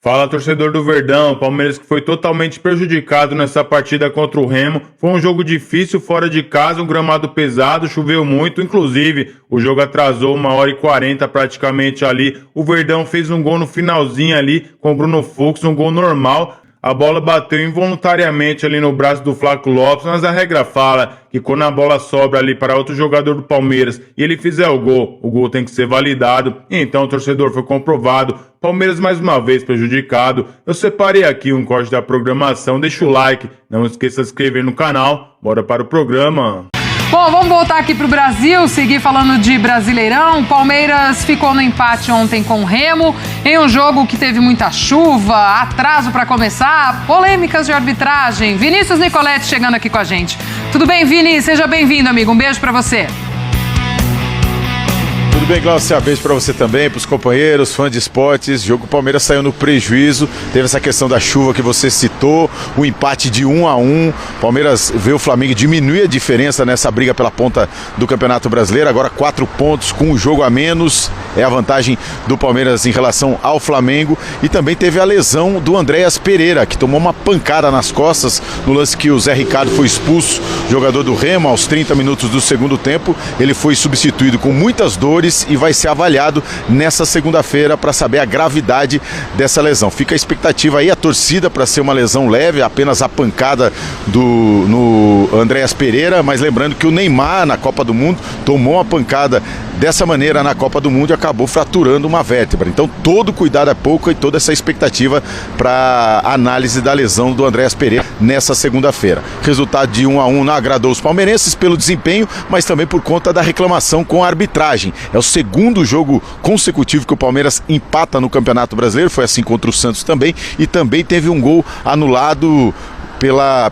Fala, torcedor do Verdão. Palmeiras que foi totalmente prejudicado nessa partida contra o Remo. Foi um jogo difícil fora de casa, um gramado pesado, choveu muito. Inclusive, o jogo atrasou 1h40 praticamente ali. O Verdão fez um gol no finalzinho ali com o Bruno Fux, um gol normal. A bola bateu involuntariamente ali no braço do Flávio Lopes, mas a regra fala que quando a bola sobra ali para outro jogador do Palmeiras e ele fizer o gol tem que ser validado. Então o torcedor foi comprovado. Palmeiras mais uma vez prejudicado. Eu separei aqui um corte da programação. Deixa o like, não esqueça de se inscrever no canal. Bora para o programa. Bom, vamos voltar aqui pro Brasil, seguir falando de Brasileirão. O Palmeiras ficou no empate ontem com o Remo, em um jogo que teve muita chuva, atraso para começar, polêmicas de arbitragem. Vinícius Nicoletti chegando aqui com a gente. Tudo bem, Vini? Seja bem-vindo, amigo. Um beijo para você. Tudo bem, Glaucia? Beijo pra você também, pros companheiros, fãs de esportes. O jogo Palmeiras saiu no prejuízo, teve essa questão da chuva que você citou, o empate de 1-1. Palmeiras vê o Flamengo diminuir a diferença nessa briga pela ponta do Campeonato Brasileiro. Agora 4 pontos com um jogo a menos, é a vantagem do Palmeiras em relação ao Flamengo. E também teve a lesão do Andréas Pereira, que tomou uma pancada nas costas no lance que o Zé Ricardo foi expulso, jogador do Remo, aos 30 minutos do segundo tempo. Ele foi substituído com muitas dores e vai ser avaliado nessa segunda-feira para saber a gravidade dessa lesão. Fica a expectativa aí, a torcida, para ser uma lesão leve, apenas a pancada no Andréas Pereira, mas lembrando que o Neymar na Copa do Mundo tomou uma pancada dessa maneira na Copa do Mundo e acabou fraturando uma vértebra. Então todo cuidado é pouco e toda essa expectativa para análise da lesão do Andréas Pereira nessa segunda-feira. Resultado de 1-1 não agradou os palmeirenses pelo desempenho, mas também por conta da reclamação com a arbitragem. É o segundo jogo consecutivo que o Palmeiras empata no Campeonato Brasileiro, foi assim contra o Santos também, e também teve um gol anulado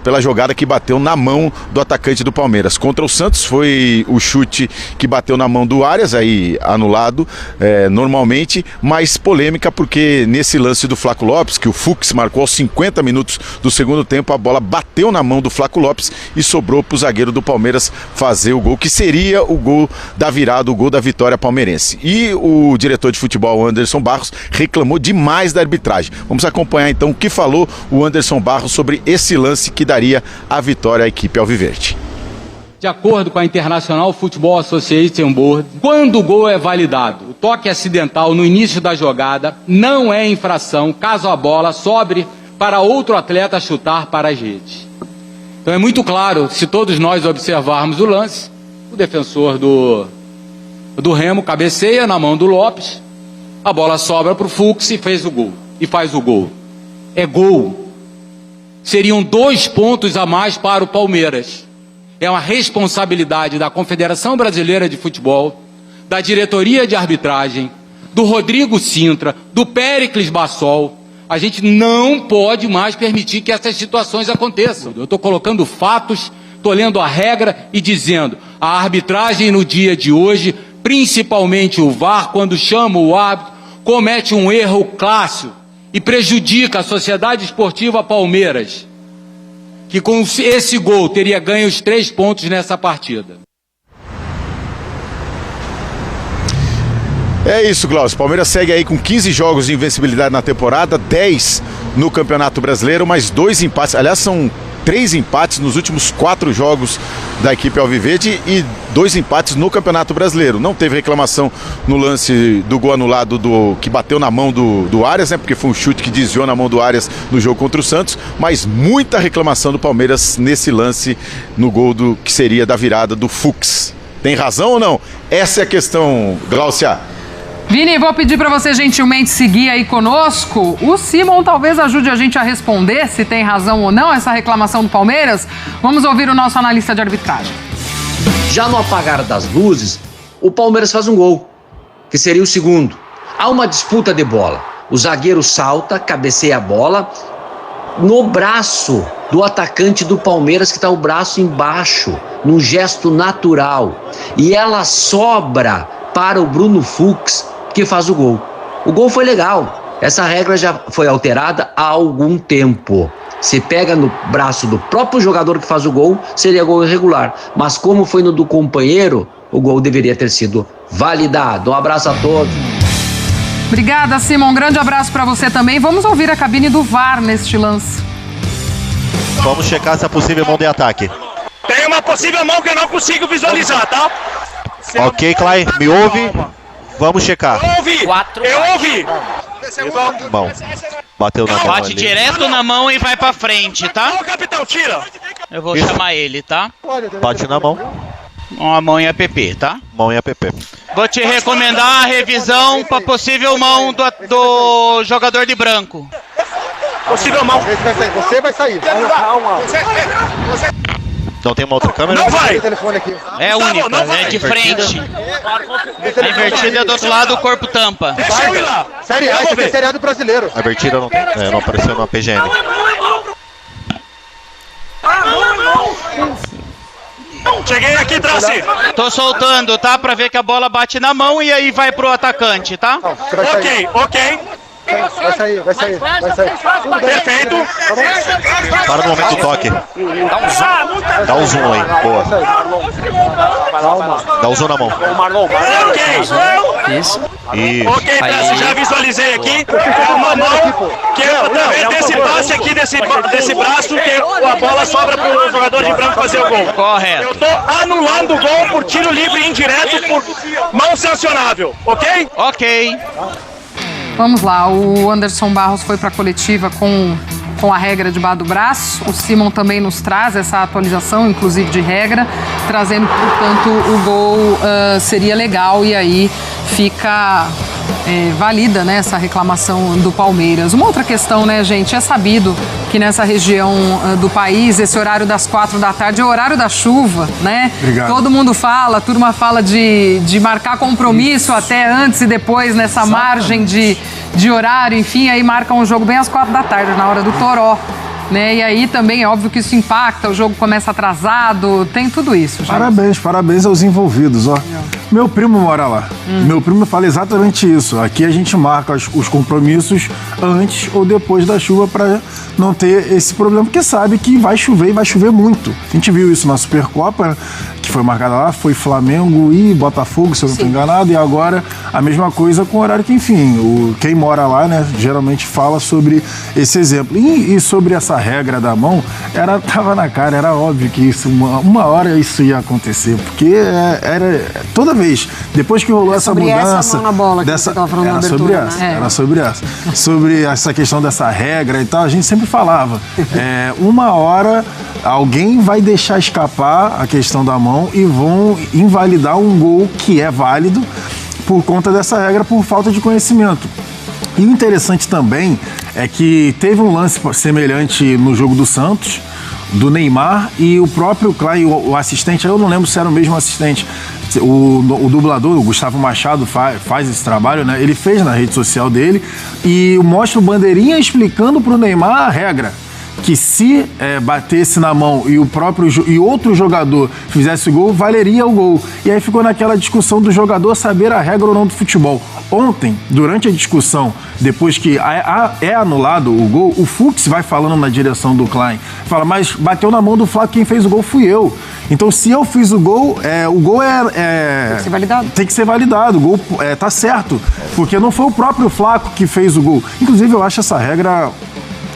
pela jogada que bateu na mão do atacante do Palmeiras. Contra o Santos foi o chute que bateu na mão do Arias, aí anulado normalmente, mas polêmica porque nesse lance do Flávio Lopes, que o Fux marcou aos 50 minutos do segundo tempo, a bola bateu na mão do Flávio Lopes e sobrou para o zagueiro do Palmeiras fazer o gol, que seria o gol da virada, o gol da vitória palmeirense. E o diretor de futebol, Anderson Barros, reclamou demais da arbitragem. Vamos acompanhar então o que falou o Anderson Barros sobre esse lance que daria a vitória à equipe alviverde. De acordo com a International Football Association Board, quando o gol é validado, o toque acidental no início da jogada não é infração caso a bola sobre para outro atleta chutar para as redes. Então é muito claro, se todos nós observarmos o lance, o defensor do Remo cabeceia na mão do Lopes, a bola sobra para o Fux e faz o gol. É gol. Seriam 2 pontos a mais para o Palmeiras. É uma responsabilidade da Confederação Brasileira de Futebol, da diretoria de arbitragem, do Rodrigo Sintra, do Péricles Bassol. A gente não pode mais permitir que essas situações aconteçam. Eu estou colocando fatos, estou lendo a regra e dizendo: a arbitragem no dia de hoje, principalmente o VAR, quando chama o árbitro, comete um erro clássico e prejudica a Sociedade Esportiva Palmeiras, que com esse gol teria ganho os 3 pontos nessa partida. É isso, Glaucio. Palmeiras segue aí com 15 jogos de invencibilidade na temporada, 10 no Campeonato Brasileiro, mais 2 empates. Aliás, são 3 empates nos últimos 4 jogos da equipe alviverde e 2 empates no Campeonato Brasileiro. Não teve reclamação no lance do gol anulado que bateu na mão do Arias, né? Porque foi um chute que desviou na mão do Arias no jogo contra o Santos, mas muita reclamação do Palmeiras nesse lance no gol que seria da virada do Fux. Tem razão ou não? Essa é a questão, Glaucia. Vini, vou pedir para você gentilmente seguir aí conosco. O Simon talvez ajude a gente a responder se tem razão ou não essa reclamação do Palmeiras. Vamos ouvir o nosso analista de arbitragem. Já no apagar das luzes, o Palmeiras faz um gol, que seria o segundo. Há uma disputa de bola. O zagueiro salta, cabeceia a bola no braço do atacante do Palmeiras, que está o braço embaixo, num gesto natural. E ela sobra para o Bruno Fux, que faz o gol. O gol foi legal. Essa regra já foi alterada há algum tempo. Se pega no braço do próprio jogador que faz o gol, seria gol irregular. Mas como foi no do companheiro, o gol deveria ter sido validado. Um abraço a todos. Obrigada, Simon. Um grande abraço para você também. Vamos ouvir a cabine do VAR neste lance. Vamos checar essa possível mão de ataque. Tem uma possível mão que eu não consigo visualizar, tá? Ok, Clay, me ouve? Vamos checar. Eu ouvi! Bom, bateu na mão Bate ali. direto na mão e vai pra frente, tá? Ô, capitão, tira! Eu vou Isso. chamar ele, tá? Bate na mão. Uma mão em APP, tá? Mão em APP. Vou te recomendar a revisão pra possível mão do jogador de branco. Possível mão. Você vai sair. Não tem uma outra câmera? Não vai! É única, é de frente. A invertida é do outro lado, o corpo tampa. Deixa eu ir lá! Série A, esse é seriado brasileiro. A vertida não tem. Não apareceu na PGM. Cheguei aqui, Traci! Tô soltando, tá? Pra ver que a bola bate na mão e aí vai pro atacante, tá? Ok. Vai sair. Perfeito. Para no momento do toque. Dá um zoom aí. Boa. Dá um zoom na mão. Ok. Isso. Ok, Traci, já visualizei aqui. É uma mão que através desse passe aqui, desse braço, que a bola sobra pro jogador de branco fazer o gol. Correto. Eu tô anulando o gol por tiro livre indireto por mão sancionável, ok? Ok. Vamos lá, o Anderson Barros foi para a coletiva com a regra debaixo do braço. O Simon também nos traz essa atualização, inclusive de regra, trazendo, portanto, o gol seria legal e aí fica válida, né, essa reclamação do Palmeiras. Uma outra questão, né, gente, é sabido que nessa região do país, esse horário das 4 da tarde é o horário da chuva, né? Obrigado. Todo mundo fala, a turma fala de marcar compromisso até antes e depois nessa margem de horário, enfim, aí marcam o jogo bem às 4 da tarde, na hora do toró. Né? E aí também é óbvio que isso impacta, o jogo começa atrasado, tem tudo isso. Gente. Parabéns aos envolvidos, ó. Meu primo mora lá. Meu primo fala exatamente isso. Aqui a gente marca os compromissos antes ou depois da chuva para não ter esse problema, porque sabe que vai chover e vai chover muito. A gente viu isso na Supercopa, que foi marcada lá, foi Flamengo e Botafogo, se eu não estou enganado, e agora a mesma coisa com o horário que, enfim, quem mora lá, né, geralmente fala sobre esse exemplo. E sobre essa regra da mão, tava na cara, era óbvio que isso, uma hora isso ia acontecer, porque era toda vez, depois que rolou essa mudança... Essa mão na bola que você tava falando na abertura, Era sobre essa. Sobre essa questão dessa regra e tal, a gente sempre falava, uma hora alguém vai deixar escapar a questão da mão e vão invalidar um gol que é válido por conta dessa regra, por falta de conhecimento. E o interessante também é que teve um lance semelhante no jogo do Santos, do Neymar, e o próprio Clay, o assistente, eu não lembro se era o mesmo assistente, o dublador, o Gustavo Machado, faz esse trabalho, né? Ele fez na rede social dele e mostra o bandeirinha explicando pro Neymar a regra. Que se batesse na mão e outro jogador fizesse o gol, valeria o gol. E aí ficou naquela discussão do jogador saber a regra ou não do futebol. Ontem, durante a discussão, depois que é anulado o gol, o Fux vai falando na direção do Klein. Fala, mas bateu na mão do Flávio, quem fez o gol fui eu. Então, se eu fiz o gol tem que ser validado. Tem que ser validado, o gol tá certo. Porque não foi o próprio Flaco que fez o gol. Inclusive, eu acho essa regra...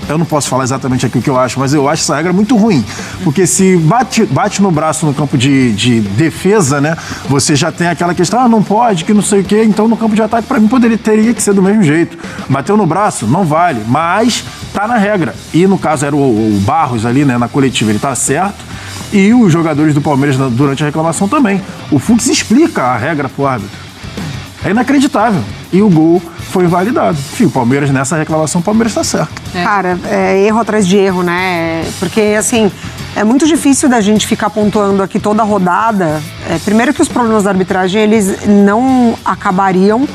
Eu não posso falar exatamente aqui o que eu acho, mas eu acho essa regra muito ruim. Porque se bate no braço no campo de defesa, né? Você já tem aquela questão, não pode, que não sei o quê. Então, no campo de ataque, para mim, teria que ser do mesmo jeito. Bateu no braço, não vale. Mas tá na regra. E, no caso, era o Barros ali, né? Na coletiva, ele tá certo. E os jogadores do Palmeiras, durante a reclamação, também. O Fux explica a regra pro árbitro. É inacreditável. E o gol foi invalidado. Enfim, o Palmeiras, nessa reclamação, o Palmeiras está certo. Cara, erro atrás de erro, né? Porque, assim, é muito difícil da gente ficar pontuando aqui toda a rodada. Primeiro que os problemas da arbitragem, eles não acabariam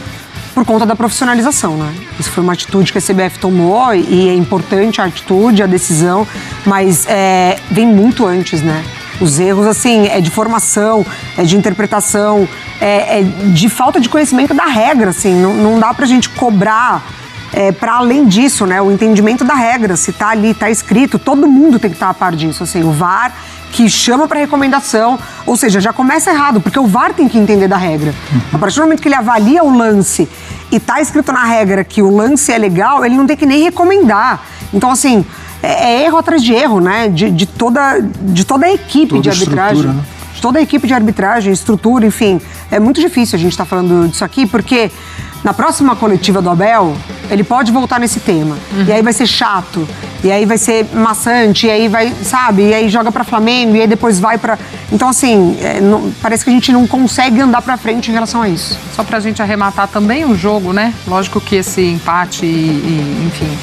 por conta da profissionalização, né? Isso foi uma atitude que a CBF tomou e é importante a atitude, a decisão, mas vem muito antes, né? Os erros, assim, é de formação, é de interpretação, é de falta de conhecimento da regra, assim. Não dá pra gente cobrar para além disso, né? O entendimento da regra, se tá ali, tá escrito, todo mundo tem que estar a par disso, assim. O VAR que chama para recomendação, ou seja, já começa errado, porque o VAR tem que entender da regra. A partir do momento que ele avalia o lance e tá escrito na regra que o lance é legal, ele não tem que nem recomendar. Então, assim, é erro atrás de erro, né? De toda a equipe de arbitragem. Né? De toda a equipe de arbitragem, estrutura, enfim. É muito difícil a gente estar falando disso aqui, porque na próxima coletiva do Abel, ele pode voltar nesse tema. E aí vai ser chato, e aí vai ser maçante, e aí vai, sabe? E aí joga pra Flamengo, e aí depois vai pra... Então, assim, parece que a gente não consegue andar pra frente em relação a isso. Só pra gente arrematar também o jogo, né? Lógico que esse empate, enfim,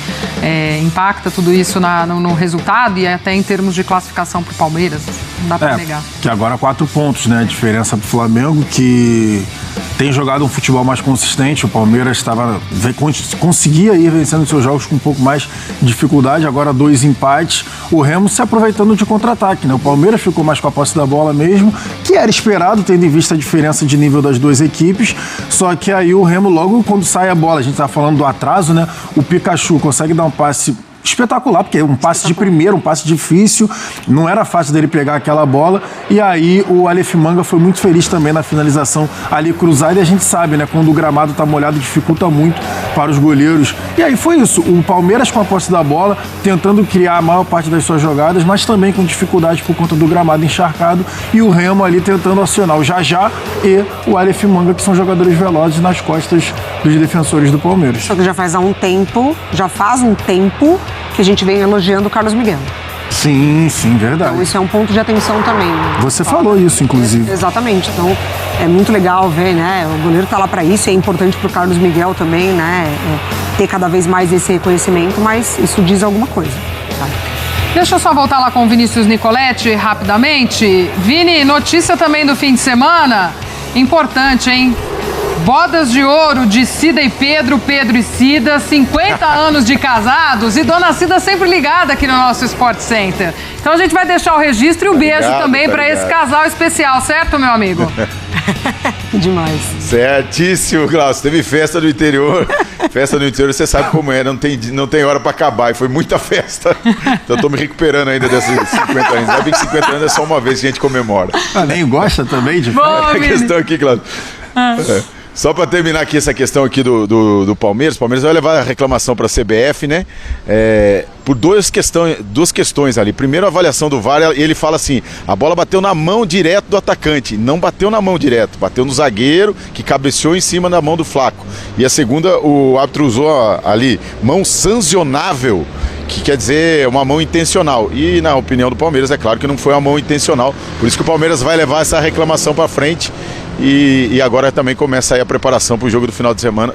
impacta tudo isso no resultado e até em termos de classificação pro Palmeiras. Não dá pra negar. Que agora 4 pontos, né? A diferença pro Flamengo, que tem jogado um futebol mais consistente. O Palmeiras conseguia ir vencendo seus jogos com um pouco mais de dificuldade. Agora 2 empates. O Remo se aproveitando de contra-ataque, né? O Palmeiras ficou mais com a posse da bola mesmo, que era esperado, tendo em vista a diferença de nível das duas equipes. Só que aí o Remo, logo quando sai a bola, a gente tá falando do atraso, né? O Pikachu consegue dar um passe espetacular, porque é um passe de primeiro, um passe difícil, não era fácil dele pegar aquela bola, e aí o Aleph Manga foi muito feliz também na finalização ali cruzada, e a gente sabe, né, quando o gramado tá molhado dificulta muito para os goleiros, e aí foi isso, o Palmeiras com a posse da bola, tentando criar a maior parte das suas jogadas, mas também com dificuldade por conta do gramado encharcado, e o Remo ali tentando acionar o Jajá e o Aleph Manga, que são jogadores velozes nas costas dos defensores do Palmeiras. Só que já faz um tempo que a gente vem elogiando o Carlos Miguel. Sim, verdade. Então isso é um ponto de atenção também. Você falou isso, inclusive. Exatamente. Então é muito legal ver, né? O goleiro tá lá para isso, é importante pro Carlos Miguel também, né? Ter cada vez mais esse reconhecimento, mas isso diz alguma coisa. Tá? Deixa eu só voltar lá com o Vinícius Nicoletti rapidamente. Vini, notícia também do fim de semana. Importante, hein? Bodas de ouro de Cida e Pedro e Cida, 50 anos de casados, e Dona Cida sempre ligada aqui no nosso Sport Center. Então a gente vai deixar o registro e o beijo também para esse casal especial, certo, meu amigo? Demais. Certíssimo, Glaucio. Teve festa no interior. Festa no interior, você sabe como é, não tem hora pra acabar. E foi muita festa. Então eu tô me recuperando ainda desses 50 anos. Ainda bem que 50 anos é só uma vez que a gente comemora. Nem gosta também de festa? A questão aqui, Glaucio. Só para terminar aqui essa questão aqui do Palmeiras, o Palmeiras vai levar a reclamação para a CBF, né? Por duas questões ali. Primeiro, a avaliação do VAR, ele fala assim, a bola bateu na mão direto do atacante. Não bateu na mão direto, bateu no zagueiro, que cabeceou em cima da mão do Flaco. E a segunda, o árbitro usou ali, mão sancionável, que quer dizer uma mão intencional. E na opinião do Palmeiras, é claro que não foi uma mão intencional. Por isso que o Palmeiras vai levar essa reclamação para frente. E agora também começa aí a preparação para o jogo do final de semana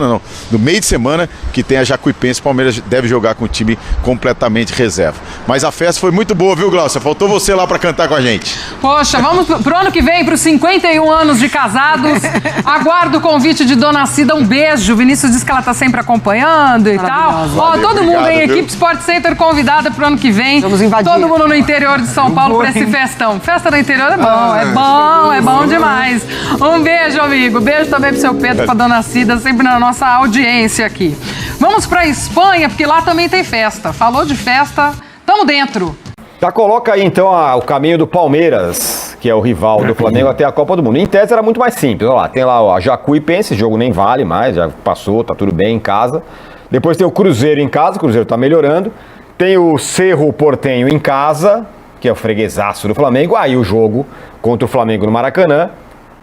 não, do meio de semana, que tem a Jacuipense. O Palmeiras deve jogar com o time completamente reserva. Mas a festa foi muito boa, viu, Glaucia? Faltou você lá para cantar com a gente. Poxa, vamos pro ano que vem, para os 51 anos de casados. Aguardo o convite de Dona Cida, um beijo. Vinícius disse que ela tá sempre acompanhando e tal. Ó, todo mundo aí, equipe Sport Center convidada pro ano que vem. Vamos invadir. Todo mundo no interior de São Paulo para esse festão. Festa no interior é bom demais. Um beijo, amigo. Beijo também pro seu Pedro, pra Dona Cida, sempre na nossa audiência aqui. Vamos pra Espanha, porque lá também tem festa. Falou de festa, tamo dentro. Já coloca aí, então, o caminho do Palmeiras, que é o rival do Flamengo, até a Copa do Mundo. Em tese era muito mais simples. Olha lá, tem lá a Jacuipense, esse jogo nem vale mais, já passou, tá tudo bem em casa. Depois tem o Cruzeiro em casa, o Cruzeiro tá melhorando. Tem o Cerro Porteño em casa, que é o freguesaço do Flamengo. Aí o jogo contra o Flamengo no Maracanã.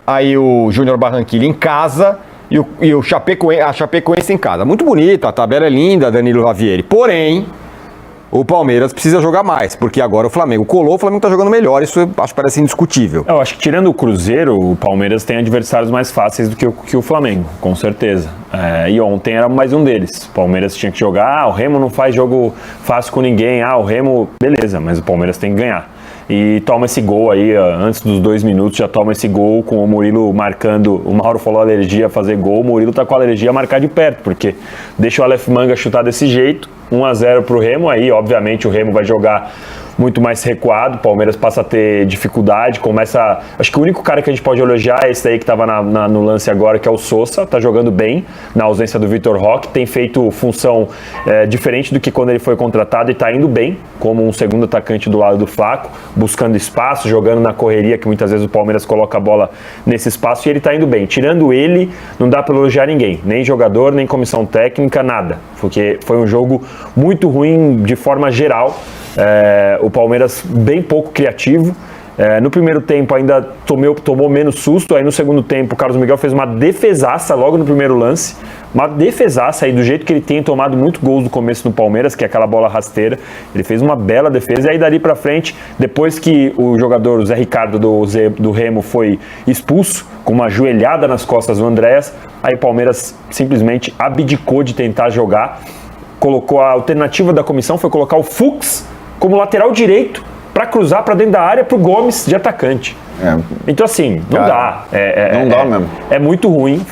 Aí o Júnior Barranquilla em casa e a Chapecoense em casa. Muito bonita, a tabela é linda, Danilo Lavieri. Porém, o Palmeiras precisa jogar mais, porque agora o Flamengo colou, o Flamengo tá jogando melhor, isso acho que parece indiscutível. Eu acho que tirando o Cruzeiro, o Palmeiras tem adversários mais fáceis do que o Flamengo, com certeza. E ontem era mais um deles. O Palmeiras tinha que jogar, o Remo não faz jogo fácil com ninguém, o Remo, beleza, mas o Palmeiras tem que ganhar. E toma esse gol aí, antes dos 2 minutos, já toma esse gol com o Murilo marcando. O Mauro falou alergia a fazer gol, o Murilo tá com a alergia a marcar de perto, porque deixa o Aleph Manga chutar desse jeito, 1-0 pro Remo, aí obviamente o Remo vai jogar muito mais recuado, o Palmeiras passa a ter dificuldade, começa... Acho que o único cara que a gente pode elogiar é esse aí que estava no lance agora, que é o Sousa, tá jogando bem, na ausência do Vitor Roque, tem feito função diferente do que quando ele foi contratado e tá indo bem, como um segundo atacante do lado do Flaco, buscando espaço, jogando na correria, que muitas vezes o Palmeiras coloca a bola nesse espaço e ele tá indo bem. Tirando ele, não dá para elogiar ninguém, nem jogador, nem comissão técnica, nada, porque foi um jogo muito ruim de forma geral. O Palmeiras bem pouco criativo. No primeiro tempo ainda tomou menos susto, aí no segundo tempo o Carlos Miguel fez uma defesaça logo no primeiro lance, uma defesaça aí do jeito que ele tem tomado muito gols no começo no Palmeiras, que é aquela bola rasteira, ele fez uma bela defesa, e aí dali pra frente, depois que o jogador Zé Ricardo do Remo foi expulso, com uma joelhada nas costas do Andréas, aí o Palmeiras simplesmente abdicou de tentar jogar, colocou a alternativa da comissão, foi colocar o Fux como lateral direito, para cruzar para dentro da área pro Gomes de atacante. Então assim, não dá. Não dá mesmo. É muito ruim,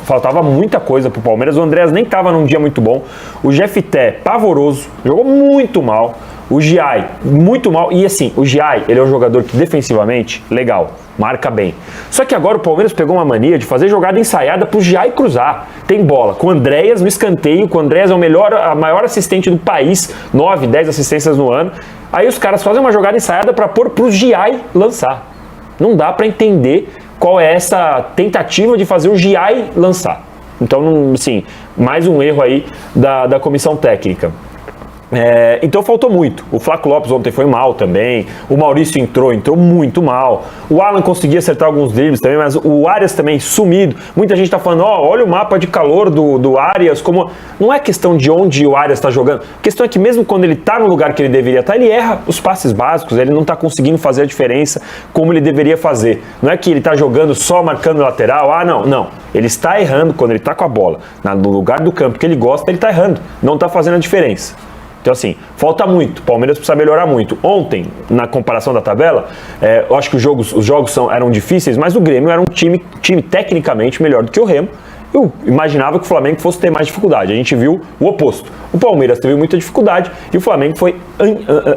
faltava muita coisa pro Palmeiras. O Andréas nem tava num dia muito bom. O Jefité, pavoroso, jogou muito mal. O Giai, muito mal. E assim, o Giai, ele é um jogador que defensivamente, legal, marca bem. Só que agora o Palmeiras pegou uma mania de fazer jogada ensaiada pro Giai cruzar. Tem bola com o Andréas no escanteio, com o Andréas é a maior assistente do país, 9, 10 assistências no ano. Aí os caras fazem uma jogada ensaiada para pôr pro Giai lançar. Não dá para entender qual é essa tentativa de fazer o Giai lançar. Então, assim, mais um erro aí da comissão técnica. Então faltou muito. O Flaco Lopes ontem foi mal também. O Maurício entrou muito mal. O Alan conseguia acertar alguns dribles também, mas o Arias também sumido. Muita gente tá falando, olha o mapa de calor do Arias, como... Não é questão de onde o Arias tá jogando. A questão é que mesmo quando ele tá no lugar que ele deveria estar, ele erra os passes básicos, ele não tá conseguindo fazer a diferença como ele deveria fazer. Não é que ele tá jogando só marcando lateral, não. Ele está errando quando ele tá com a bola no lugar do campo que ele gosta, ele tá errando. Não tá fazendo a diferença. Então assim, falta muito, o Palmeiras precisa melhorar muito. Ontem, na comparação da tabela, eu acho que os jogos eram difíceis, mas o Grêmio era um time tecnicamente melhor do que o Remo. Eu imaginava que o Flamengo fosse ter mais dificuldade, a gente viu o oposto. O Palmeiras teve muita dificuldade e o Flamengo foi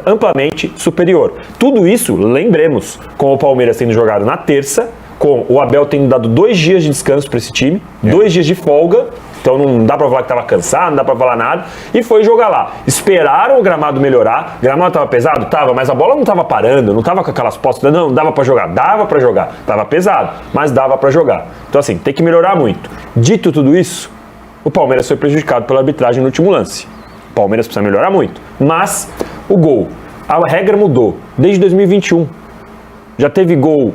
amplamente superior. Tudo isso, lembremos, com o Palmeiras tendo jogado na terça, com o Abel tendo dado 2 dias de descanso para esse time, 2 dias de folga. Então não dá pra falar que tava cansado, não dá pra falar nada. E foi jogar lá. Esperaram o gramado melhorar. O gramado tava pesado? Tava, mas a bola não tava parando, não tava com aquelas postas. Não dava pra jogar. Dava pra jogar. Tava pesado, mas dava pra jogar. Então assim, tem que melhorar muito. Dito tudo isso, o Palmeiras foi prejudicado pela arbitragem no último lance. O Palmeiras precisa melhorar muito. Mas o gol, a regra mudou desde 2021. Já teve gol...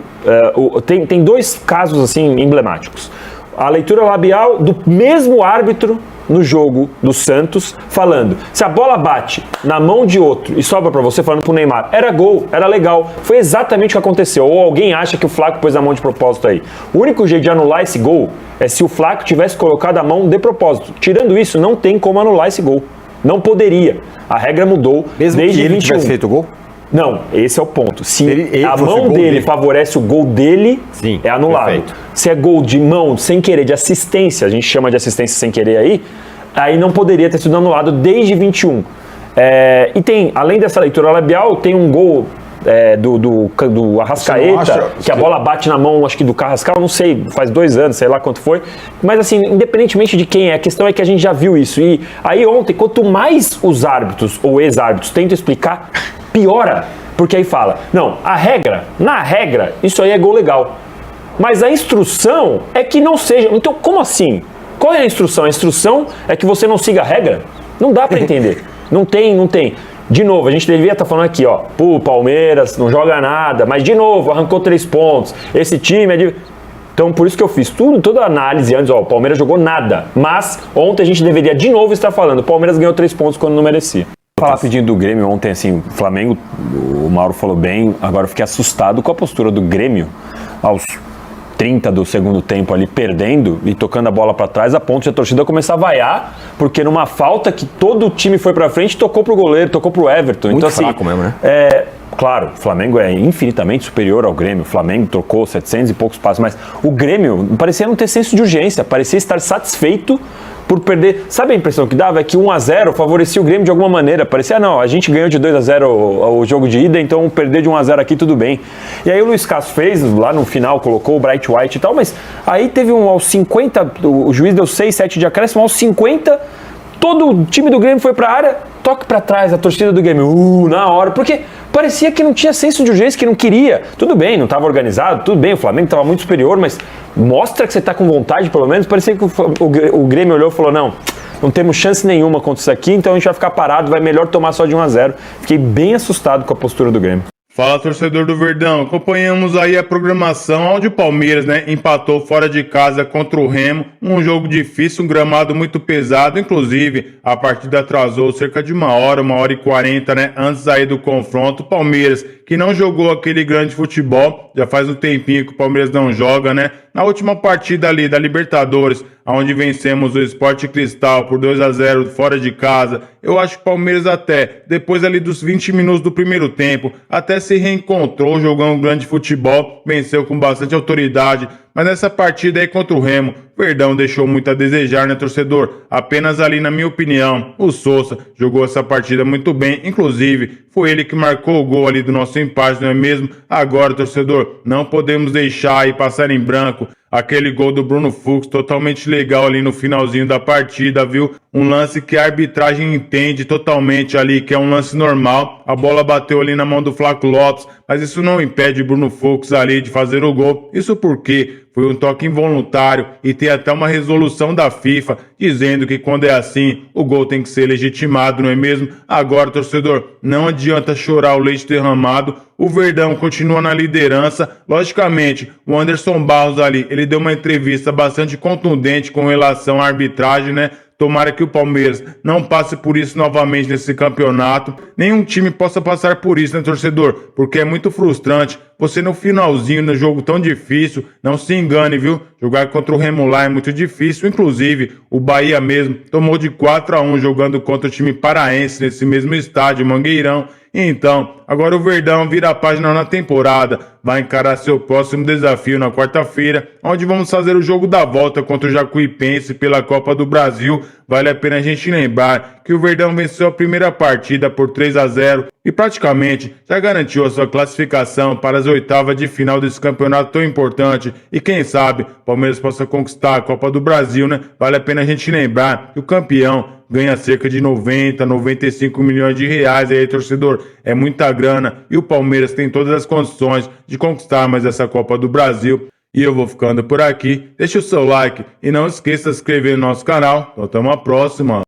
Tem 2 casos assim emblemáticos. A leitura labial do mesmo árbitro no jogo do Santos, falando, se a bola bate na mão de outro e sobra pra você, falando pro Neymar, era gol, era legal, foi exatamente o que aconteceu, ou alguém acha que o Flaco pôs a mão de propósito aí. O único jeito de anular esse gol é se o Flaco tivesse colocado a mão de propósito. Tirando isso, não tem como anular esse gol, não poderia, a regra mudou mesmo desde que ele 21. tivesse feito o gol? Não, esse é o ponto. Se ele a mão dele favorece o gol dele, sim, é anulado. Perfeito. Se é gol de mão sem querer, de assistência, a gente chama de assistência sem querer aí não poderia ter sido anulado desde 21. E tem, além dessa leitura labial, tem um gol do Arrascaeta, que a bola bate na mão, acho que do Carrascal, não sei, faz 2 anos, sei lá quanto foi. Mas assim, independentemente de quem é, a questão é que a gente já viu isso. E aí ontem, quanto mais os árbitros ou ex-árbitros tentam explicar, piora, porque aí fala, não, na regra, isso aí é gol legal, mas a instrução é que não seja, então como assim? Qual é a instrução? A instrução é que você não siga a regra? Não dá pra entender, não tem. De novo, a gente devia estar falando aqui, Palmeiras não joga nada, mas de novo, arrancou 3 pontos, esse time é de... Então, por isso que eu fiz toda a análise antes, o Palmeiras jogou nada, mas ontem a gente deveria de novo estar falando, o Palmeiras ganhou 3 pontos quando não merecia. Falar pedindo do Grêmio ontem, assim, o Flamengo, o Mauro falou bem, agora eu fiquei assustado com a postura do Grêmio aos 30 do segundo tempo ali, perdendo e tocando a bola pra trás, a ponto de a torcida começar a vaiar, porque numa falta que todo o time foi pra frente, tocou pro goleiro, tocou pro Everton. Muito então, assim, fraco mesmo, né? Claro, o Flamengo é infinitamente superior ao Grêmio, o Flamengo trocou 700 e poucos passos, mas o Grêmio parecia não ter senso de urgência, parecia estar satisfeito por perder. Sabe a impressão que dava? É que 1-0 favorecia o Grêmio de alguma maneira. Parecia, não, a gente ganhou de 2-0 o jogo de ida, então perder de 1-0 aqui tudo bem. E aí o Luiz Castro fez, lá no final, colocou o Bright White e tal, mas aí teve aos 50, o juiz deu 6, 7 de acréscimo, aos 50, todo o time do Grêmio foi pra área, toque pra trás, a torcida do Grêmio, na hora, porque parecia que não tinha senso de urgência, que não queria. Tudo bem, não estava organizado, tudo bem, o Flamengo estava muito superior, mas mostra que você está com vontade, pelo menos. Parecia que o Grêmio olhou e falou, não temos chance nenhuma contra isso aqui, então a gente vai ficar parado, vai melhor tomar só de 1-0. Fiquei bem assustado com a postura do Grêmio. Fala, torcedor do Verdão, acompanhamos aí a programação onde o Palmeiras, empatou fora de casa contra o Remo, um jogo difícil, um gramado muito pesado, inclusive a partida atrasou cerca de 1h40, antes aí do confronto. O Palmeiras, que não jogou aquele grande futebol, já faz um tempinho que o Palmeiras não joga, Na última partida ali da Libertadores, onde vencemos o Sport Cristal por 2-0 fora de casa, eu acho que o Palmeiras até, depois ali dos 20 minutos do primeiro tempo, até se reencontrou jogando um grande futebol, venceu com bastante autoridade, mas nessa partida aí contra o Remo, o Verdão deixou muito a desejar, torcedor? Apenas ali, na minha opinião, o Sousa jogou essa partida muito bem, inclusive foi ele que marcou o gol ali do nosso empate, não é mesmo? Agora, torcedor, não podemos deixar aí passar em branco aquele gol do Bruno Fux, totalmente legal ali no finalzinho da partida, viu? Um lance que a arbitragem entende totalmente ali, que é um lance normal. A bola bateu ali na mão do Flaco Lopes, mas isso não impede o Bruno Fux ali de fazer o gol. Isso porque foi um toque involuntário e tem até uma resolução da FIFA dizendo que quando é assim, o gol tem que ser legitimado, não é mesmo? Agora, torcedor, não adianta chorar o leite derramado. O Verdão continua na liderança. Logicamente, o Anderson Barros ali, ele deu uma entrevista bastante contundente com relação à arbitragem, Tomara que o Palmeiras não passe por isso novamente nesse campeonato. Nenhum time possa passar por isso, torcedor? Porque é muito frustrante. Você no finalzinho, no jogo tão difícil, não se engane, viu? Jogar contra o Remo lá é muito difícil. Inclusive, o Bahia mesmo tomou de 4-1 jogando contra o time paraense nesse mesmo estádio, Mangueirão. Então, agora o Verdão vira a página na temporada, vai encarar seu próximo desafio na quarta-feira, onde vamos fazer o jogo da volta contra o Jacuipense pela Copa do Brasil. Vale a pena a gente lembrar que o Verdão venceu a primeira partida por 3-0 e praticamente já garantiu a sua classificação para as oitavas de final desse campeonato tão importante. E quem sabe o Palmeiras possa conquistar a Copa do Brasil, Vale a pena a gente lembrar que o campeão ganha cerca de 90, 95 milhões de reais aí, torcedor. É muita grana e o Palmeiras tem todas as condições de conquistar mais essa Copa do Brasil. E eu vou ficando por aqui. Deixa o seu like e não esqueça de se inscrever no nosso canal. Então, até uma próxima.